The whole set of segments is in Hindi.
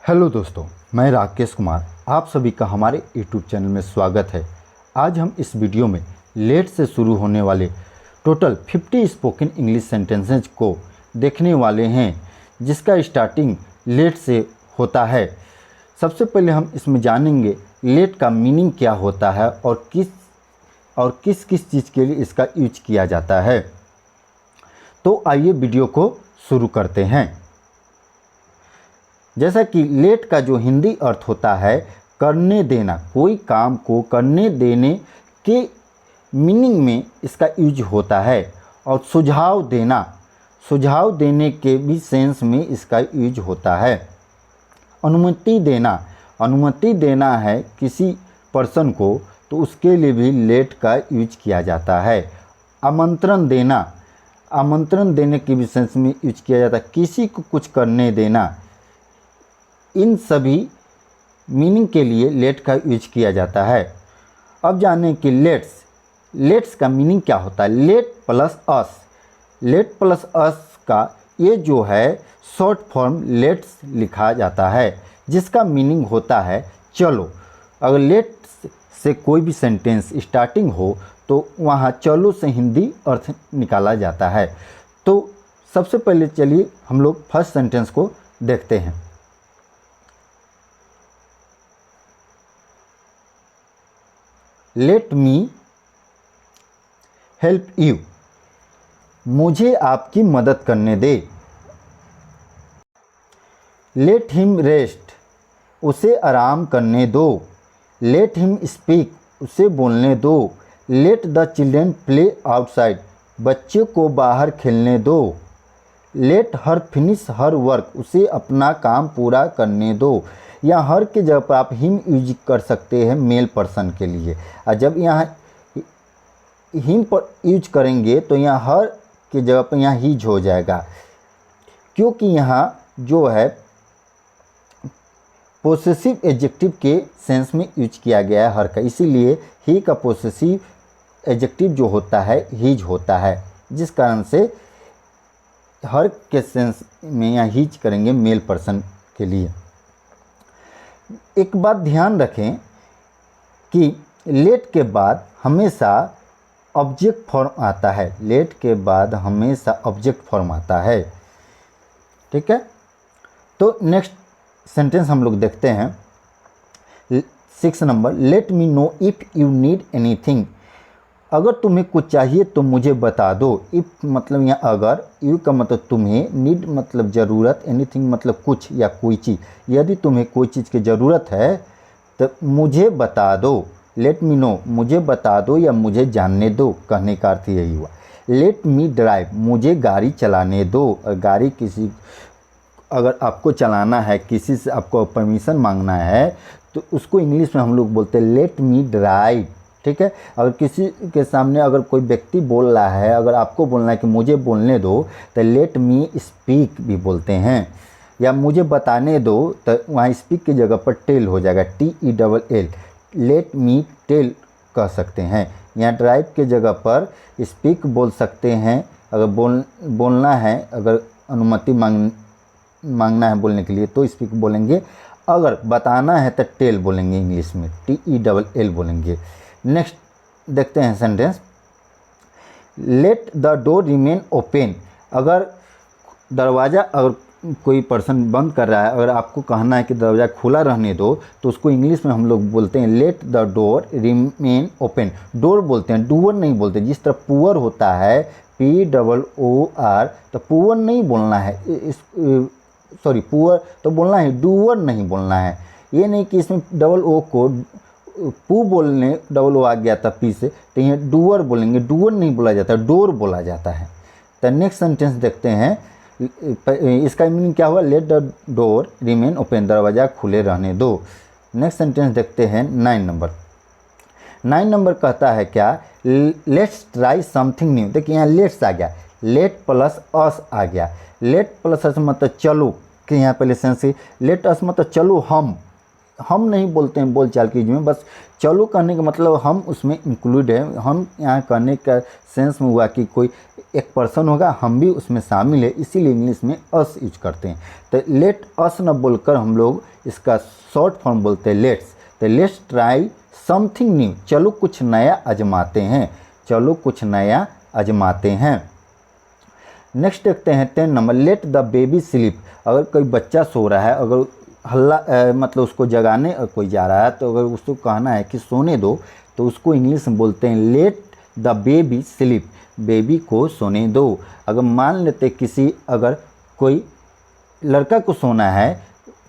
हेलो दोस्तों, मैं राकेश कुमार आप सभी का हमारे यूट्यूब चैनल में स्वागत है। आज हम इस वीडियो में लेट से शुरू होने वाले टोटल 50 स्पोकन इंग्लिश सेंटेंसेज को देखने वाले हैं, जिसका स्टार्टिंग लेट से होता है। सबसे पहले हम इसमें जानेंगे लेट का मीनिंग क्या होता है और किस किस चीज़ के लिए इसका यूज किया जाता है। तो आइए वीडियो को शुरू करते हैं। जैसा कि लेट का जो हिंदी अर्थ होता है करने देना, कोई काम को करने देने के मीनिंग में इसका यूज होता है। और सुझाव देने के भी सेंस में इसका यूज होता है। अनुमति देना है किसी पर्सन को, तो उसके लिए भी लेट का यूज किया जाता है। आमंत्रण देने के भी सेंस में यूज किया जाता है। किसी को कुछ करने देना, इन सभी मीनिंग के लिए लेट का यूज किया जाता है। अब जानें कि लेट्स का मीनिंग क्या होता है। लेट प्लस अस का ये जो है शॉर्ट फॉर्म लेट्स लिखा जाता है, जिसका मीनिंग होता है चलो। अगर लेट से कोई भी सेंटेंस स्टार्टिंग हो तो वहाँ चलो से हिंदी अर्थ निकाला जाता है। तो सबसे पहले चलिए हम लोग फर्स्ट सेंटेंस को देखते हैं। लेट मी हेल्प यू, मुझे आपकी मदद करने दे। लेट हिम रेस्ट, उसे आराम करने दो। लेट हिम स्पीक, उसे बोलने दो। Let the children play outside, बच्चे को बाहर खेलने दो। Let her finish her work, उसे अपना काम पूरा करने दो। या हर के जगह पर आप हिम यूज कर सकते हैं मेल पर्सन के लिए, और जब यहाँ हिम पर यूज करेंगे तो यहाँ हर के जगह पर यहाँ हीज हो जाएगा, क्योंकि यहाँ जो है पोसेसिव एडजेक्टिव के सेंस में यूज किया गया है हर का, इसीलिए ही का पोसेसिव एडजेक्टिव जो होता है हीज होता है, जिस कारण से हर के सेंस में यहाँ हीज करेंगे मेल पर्सन के लिए। एक बात ध्यान रखें कि लेट के बाद हमेशा ऑब्जेक्ट फॉर्म आता है। लेट के बाद हमेशा ऑब्जेक्ट फॉर्म आता है, ठीक है। तो नेक्स्ट सेंटेंस हम लोग देखते हैं 6 number. Let me know if you need anything, अगर तुम्हें कुछ चाहिए तो मुझे बता दो। इफ़ मतलब यहाँ अगर, यू का मतलब तुम्हें, नीड मतलब ज़रूरत, एनीथिंग मतलब कुछ या कोई चीज़। यदि तुम्हें कोई चीज़ की ज़रूरत है तो मुझे बता दो। लेट मी नो, मुझे बता दो या मुझे जानने दो, कहने का अर्थ यही हुआ। लेट मी ड्राइव, मुझे गाड़ी चलाने दो। गाड़ी किसी, अगर आपको चलाना है, किसी से आपको परमिशन मांगना है, तो उसको इंग्लिश में हम लोग बोलते हैं लेट मी ड्राइव, ठीक है। अगर किसी के सामने अगर कोई व्यक्ति बोल रहा है, अगर आपको बोलना है कि मुझे बोलने दो, तो लेट मी स्पीक भी बोलते हैं। या मुझे बताने दो, तो वहाँ स्पीक की जगह पर टेल हो जाएगा, TELL, लेट मी टेल कह सकते हैं। यहाँ ड्राइव के जगह पर स्पीक बोल सकते हैं। अगर बोलना है, अगर अनुमति मांगना है बोलने के लिए तो स्पीक बोलेंगे। अगर बताना है तो टेल बोलेंगे, इंग्लिश में TELL बोलेंगे। नेक्स्ट देखते हैं sentence. Let the door remain open, अगर दरवाज़ा, अगर कोई पर्सन बंद कर रहा है, अगर आपको कहना है कि दरवाज़ा खुला रहने दो, तो उसको इंग्लिश में हम लोग बोलते हैं let the door remain open. Door बोलते हैं, डूअर नहीं बोलते। जिस तरह पुअर होता है POOR, तो पुअर नहीं बोलना है, पुअर तो बोलना है, डूअर नहीं बोलना है। ये नहीं कि इसमें O को पू बोलने O आ गया था पी से, तो यहाँ डूअर बोलेंगे। डूअर नहीं बोला जाता, डोर बोला जाता है। तो नेक्स्ट सेंटेंस देखते हैं, इसका मीनिंग क्या हुआ। Let the door remain open, दरवाज़ा खुले रहने दो। नेक्स्ट सेंटेंस देखते हैं 9 नंबर। 9 नंबर कहता है क्या, लेट्स ट्राई समथिंग न्यू। देखिए यहाँ लेट्स आ गया, लेट प्लस अस आ गया। लेट प्लस अस मतलब चलो, कि यहाँ पहले सेंस लेट अस मतलब चलो हम, हम नहीं बोलते हैं बोलचाल की में, बस चलो कहने का मतलब हम उसमें इंक्लूड है। हम यहाँ कहने का सेंस में हुआ कि कोई एक पर्सन होगा, हम भी उसमें शामिल है, इसीलिए इंग्लिश में अस यूज करते हैं। तो लेट अस न बोलकर हम लोग इसका शॉर्ट फॉर्म बोलते हैं लेट्स। तो लेट्स ट्राई समथिंग न्यू, चलो कुछ नया आजमाते हैं, चलो कुछ नया आजमाते हैं। नेक्स्ट देखते हैं 10 number, let the baby sleep. अगर कोई बच्चा सो रहा है, अगर हल्ला मतलब उसको जगाने कोई जा रहा है, तो अगर उसको कहना है कि सोने दो, तो उसको इंग्लिश में बोलते हैं let the baby sleep, baby को सोने दो। अगर मान लेते किसी अगर कोई लड़का को सोना है,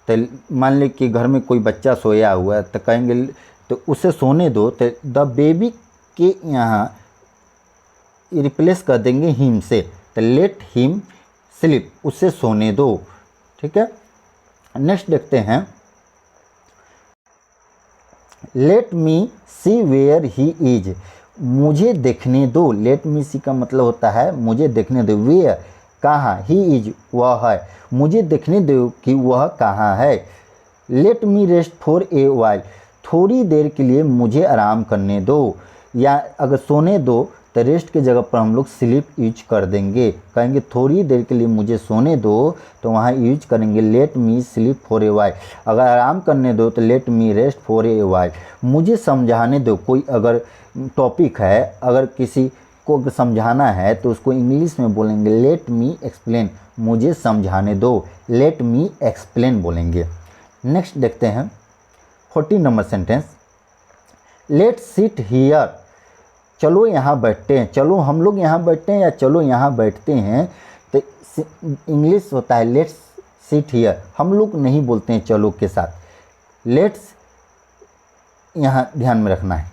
तो मान ले कि घर में कोई बच्चा सोया हुआ है, तो कहेंगे तो उसे सोने दो, तो द बेबी के यहाँ रिप्लेस कर देंगे हिम से, तो लेट हिम स्लीप, उसे सोने दो। ठीक है, नेक्स्ट देखते हैं let me see where he is, मुझे देखने दो। लेट मी सी का मतलब होता है मुझे देखने दो, वेयर कहाँ, ही इज वह है, मुझे देखने दो कि वह कहाँ है। Let me rest for a while, थोड़ी देर के लिए मुझे आराम करने दो, या अगर सोने दो तो रेस्ट की जगह पर हम लोग स्लीप यूज कर देंगे, कहेंगे थोड़ी देर के लिए मुझे सोने दो, तो वहाँ यूज करेंगे let me sleep for a while. अगर आराम करने दो तो let me rest for a while. मुझे समझाने दो, कोई अगर टॉपिक है, अगर किसी को समझाना है तो उसको इंग्लिश में बोलेंगे लेट मी एक्सप्लेन, मुझे समझाने दो, लेट मी एक्सप्लेन बोलेंगे। नेक्स्ट देखते हैं 14 number sentence, let's sit here, चलो यहाँ बैठते हैं, चलो हम लोग यहाँ बैठते हैं या चलो यहाँ बैठते हैं, तो इंग्लिश होता है लेट्स सिट हियर। हम लोग नहीं बोलते हैं चलो के साथ, लेट्स यहाँ ध्यान में रखना है।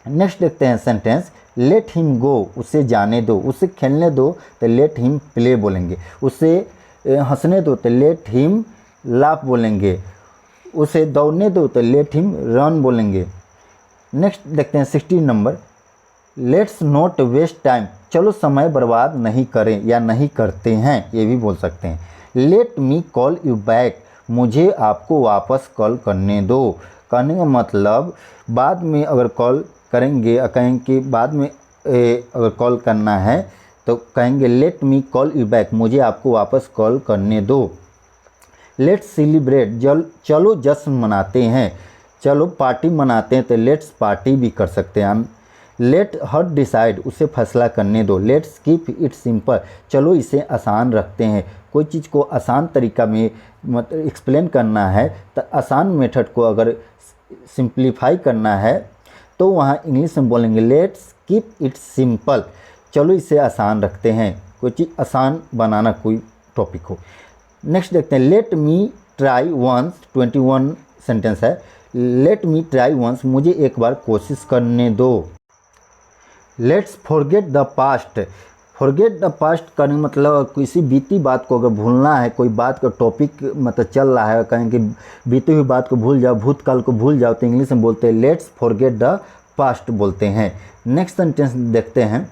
नेक्स्ट देखते हैं सेंटेंस, लेट हिम गो, उसे जाने दो, उसे खेलने दो तो लेट हिम प्ले बोलेंगे, उसे हंसने दो तो लेट हिम लाफ बोलेंगे, उसे दौड़ने दो तो लेट हिम रन बोलेंगे। नेक्स्ट देखते हैं 16 number, let's not waste time, चलो समय बर्बाद नहीं करें या नहीं करते हैं, ये भी बोल सकते हैं। Let me call you back, मुझे आपको वापस कॉल करने दो, कहने का मतलब बाद में अगर कॉल करेंगे, कहेंगे कि बाद में अगर कॉल करना है तो कहेंगे let me call you back, मुझे आपको वापस कॉल करने दो। लेट्स सेलिब्रेट, चलो जश्न मनाते हैं, चलो पार्टी मनाते हैं, तो लेट्स पार्टी भी कर सकते हैं हम। लेट हर डिसाइड, उसे फैसला करने दो, लेट्स कीप इट सिंपल, चलो इसे आसान रखते हैं। कोई चीज़ को आसान तरीका में मतलब एक्सप्लेन करना है, तो आसान मेथड को अगर सिंप्लीफाई करना है तो वहाँ इंग्लिश में बोलेंगे लेट्स कीप इट सिंपल, चलो इसे आसान रखते हैं, कोई चीज़ आसान बनाना कोई टॉपिक हो। नेक्स्ट देखते हैं let me try once, 21 sentence है, लेट मी ट्राई वंस, मुझे एक बार कोशिश करने दो। Let's forget the past, forget the past करने मतलब किसी बीती बात को अगर भूलना है, कोई बात का टॉपिक मतलब चल रहा है, कहें कि बीती हुई बात को भूल जाओ, भूतकाल को भूल जाओ, तो इंग्लिश में बोलते हैं लेट्स फॉरगेट द पास्ट बोलते हैं। नेक्स्ट सेंटेंस देखते हैं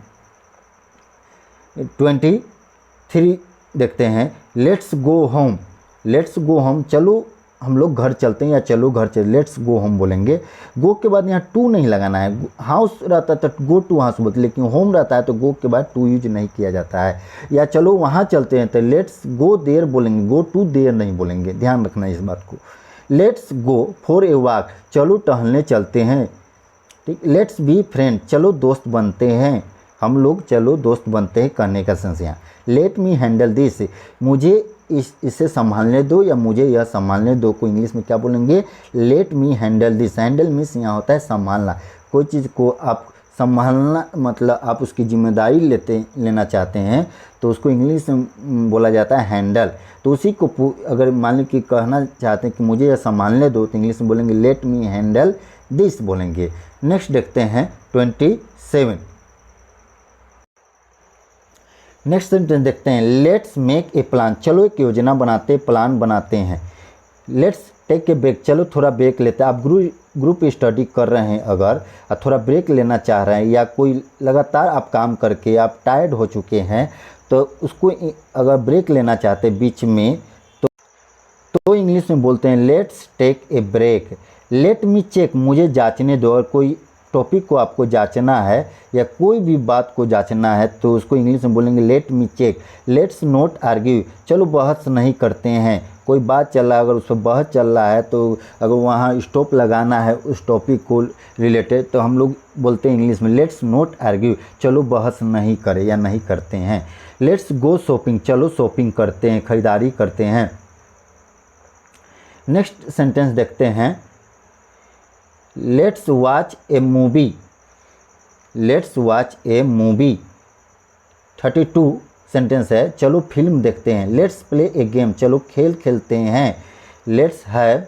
23 देखते हैं, let's go home, let's go home, चलो हम लोग घर चलते हैं या चलो घर चलते, लेट्स गो होम बोलेंगे। गो के बाद यहाँ टू नहीं लगाना है, हाउस रहता है तो गो टू हाउस बोलते, लेकिन होम रहता है तो गो के बाद टू यूज नहीं किया जाता है। या चलो वहाँ चलते हैं तो लेट्स गो देयर बोलेंगे, गो टू देयर नहीं बोलेंगे, ध्यान रखना इस बात को। Let's go for a walk, चलो टहलने चलते हैं, ठीक। लेट्स बी फ्रेंड, चलो दोस्त बनते हैं, हम लोग चलो दोस्त बनते हैं कहने का सेंस यहाँ। लेट मी हैंडल दिस, मुझे इसे संभालने दो या मुझे यह संभालने दो को इंग्लिश में क्या बोलेंगे, let me handle this. Handle means यहाँ होता है संभालना, कोई चीज़ को आप संभालना मतलब आप उसकी जिम्मेदारी लेना चाहते हैं तो उसको इंग्लिश में बोला जाता है हैंडल। तो उसी को अगर मान लो कि कहना चाहते हैं कि मुझे यह संभालने दो तो इंग्लिश में बोलेंगे लेट मी हैंडल दिस बोलेंगे। नेक्स्ट देखते हैं 27। नेक्स्ट सेंटेंस देखते हैं, लेट्स मेक ए प्लान, चलो एक योजना बनाते प्लान बनाते हैं। लेट्स टेक ए ब्रेक, चलो थोड़ा ब्रेक लेते हैं। आप ग्रुप स्टडी कर रहे हैं अगर थोड़ा ब्रेक लेना चाह रहे हैं, या कोई लगातार आप काम करके आप टायर्ड हो चुके हैं तो उसको अगर ब्रेक लेना चाहते हैं बीच में तो इंग्लिश में बोलते हैं let's take a break. Let me check, मुझे जांचने दो। और कोई टॉपिक को आपको जांचना है या कोई भी बात को जांचना है तो उसको इंग्लिश में बोलेंगे let me check. Let's not argue, चलो बहस नहीं करते हैं। कोई बात चल रहा है, अगर उस पर बहस चल रहा है तो अगर वहाँ स्टॉप लगाना है उस टॉपिक को रिलेटेड तो हम लोग बोलते हैं इंग्लिश में लेट्स नॉट आर्ग्यू, चलो बहस नहीं करें या नहीं करते हैं। लेट्स गो शॉपिंग, चलो शॉपिंग करते हैं, ख़रीदारी करते हैं। नेक्स्ट सेंटेंस देखते हैं, let's watch A movie. Let's watch A movie 32 sentence है, चलो फिल्म देखते हैं। लेट्स प्ले ए गेम, चलो खेल खेलते हैं। लेट्स हैव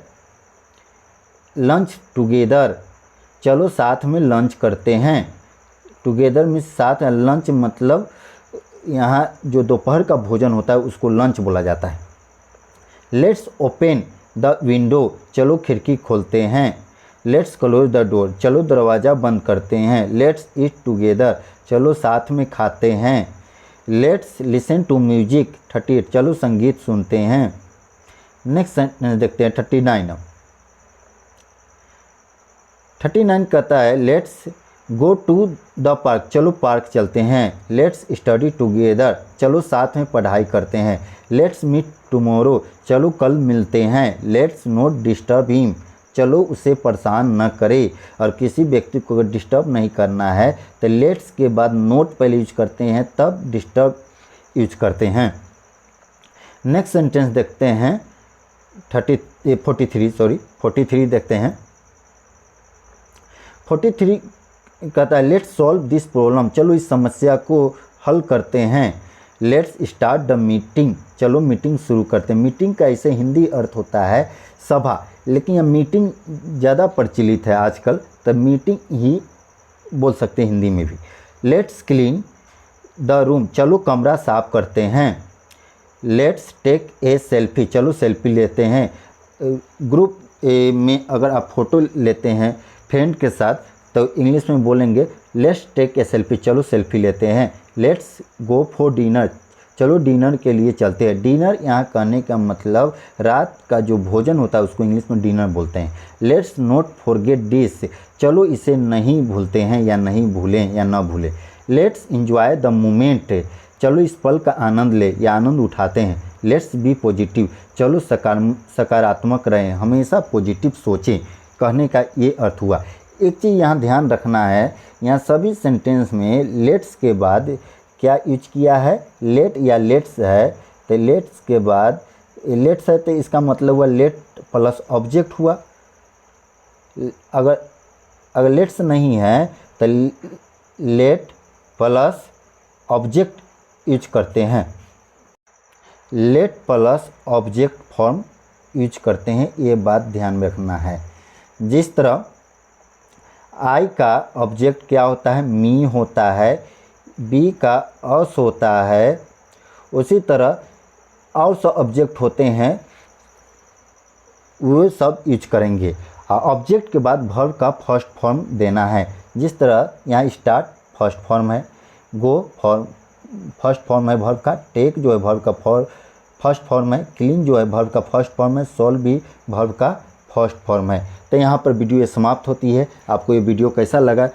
लंच टुगेदर, चलो साथ में लंच करते हैं। टुगेदर में साथ, लंच मतलब यहाँ जो दोपहर का भोजन होता है उसको लंच बोला जाता है। लेट्स ओपन द विंडो, चलो खिड़की खोलते हैं। लेट्स क्लोज द डोर, चलो दरवाज़ा बंद करते हैं। लेट्स ईट टुगेदर, चलो साथ में खाते हैं। लेट्स लिसन टू म्यूजिक 38, चलो संगीत सुनते हैं। नेक्स्ट सेंटेंस देखते हैं 39। 39 कहता है let's go to the park, चलो पार्क चलते हैं। लेट्स स्टडी टुगेदर, चलो साथ में पढ़ाई करते हैं। लेट्स मीट टुमारो, चलो कल मिलते हैं। लेट्स नॉट डिस्टर्ब हिम, चलो उसे परेशान न करे। और किसी व्यक्ति को अगर डिस्टर्ब नहीं करना है तो लेट्स के बाद नोट पहले यूज करते हैं, तब डिस्टर्ब यूज करते हैं। नेक्स्ट सेंटेंस देखते हैं 43 देखते हैं। 43 कहता है लेट्स सॉल्व दिस प्रॉब्लम, चलो इस समस्या को हल करते हैं। लेट्स स्टार्ट द मीटिंग, चलो मीटिंग शुरू करते हैं। मीटिंग का ऐसे हिंदी अर्थ होता है सभा, लेकिन यह मीटिंग ज़्यादा प्रचलित है आजकल, तो मीटिंग ही बोल सकते हैं हिंदी में भी। लेट्स क्लीन द रूम, चलो कमरा साफ करते हैं। लेट्स टेक ए सेल्फी, चलो सेल्फी लेते हैं। ग्रुप में अगर आप फ़ोटो लेते हैं फ्रेंड के साथ तो इंग्लिश में बोलेंगे लेट्स टेक ए सेल्फी, चलो सेल्फी लेते हैं। लेट्स गो फॉर डिनर, चलो डिनर के लिए चलते हैं। डिनर यहाँ कहने का मतलब रात का जो भोजन होता है उसको इंग्लिश में डिनर बोलते हैं। लेट्स नॉट फॉरगेट दिस, चलो इसे नहीं भूलते हैं या नहीं भूलें या ना भूलें। लेट्स एंजॉय द मोमेंट, चलो इस पल का आनंद ले या आनंद उठाते हैं। लेट्स बी पॉजिटिव, चलो सकारात्मक रहें, हमेशा पॉजिटिव सोचें, कहने का ये अर्थ हुआ। एक चीज़ यहाँ ध्यान रखना है, यहाँ सभी सेंटेंस में लेट्स के बाद क्या यूज किया है, लेट या लेट्स है, तो लेट्स के बाद लेट्स है तो इसका मतलब हुआ लेट प्लस ऑब्जेक्ट हुआ। अगर लेट्स नहीं है तो लेट प्लस ऑब्जेक्ट यूज करते हैं। Late plus object form use करते हैं, ये बात ध्यान में रखना है। जिस तरह आई का ऑब्जेक्ट क्या होता है, मी होता है, बी का अस होता है, उसी तरह और सब ऑब्जेक्ट होते हैं वो सब यूज करेंगे। ऑब्जेक्ट के बाद वर्ब का फर्स्ट फॉर्म देना है। जिस तरह यहाँ स्टार्ट फर्स्ट फॉर्म है, गो फर्स्ट फॉर्म है वर्ब का, टेक जो है वर्ब का फर्स्ट फॉर्म है, क्लीन जो है वर्ब का फर्स्ट फॉर्म है, सॉल्व भी वर्ब का फर्स्ट फॉर्म है। तो यहाँ पर वीडियो समाप्त होती है। आपको ये वीडियो कैसा लगा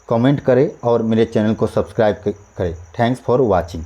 कमेंट करें और मेरे चैनल को सब्सक्राइब करें। Thanks for watching.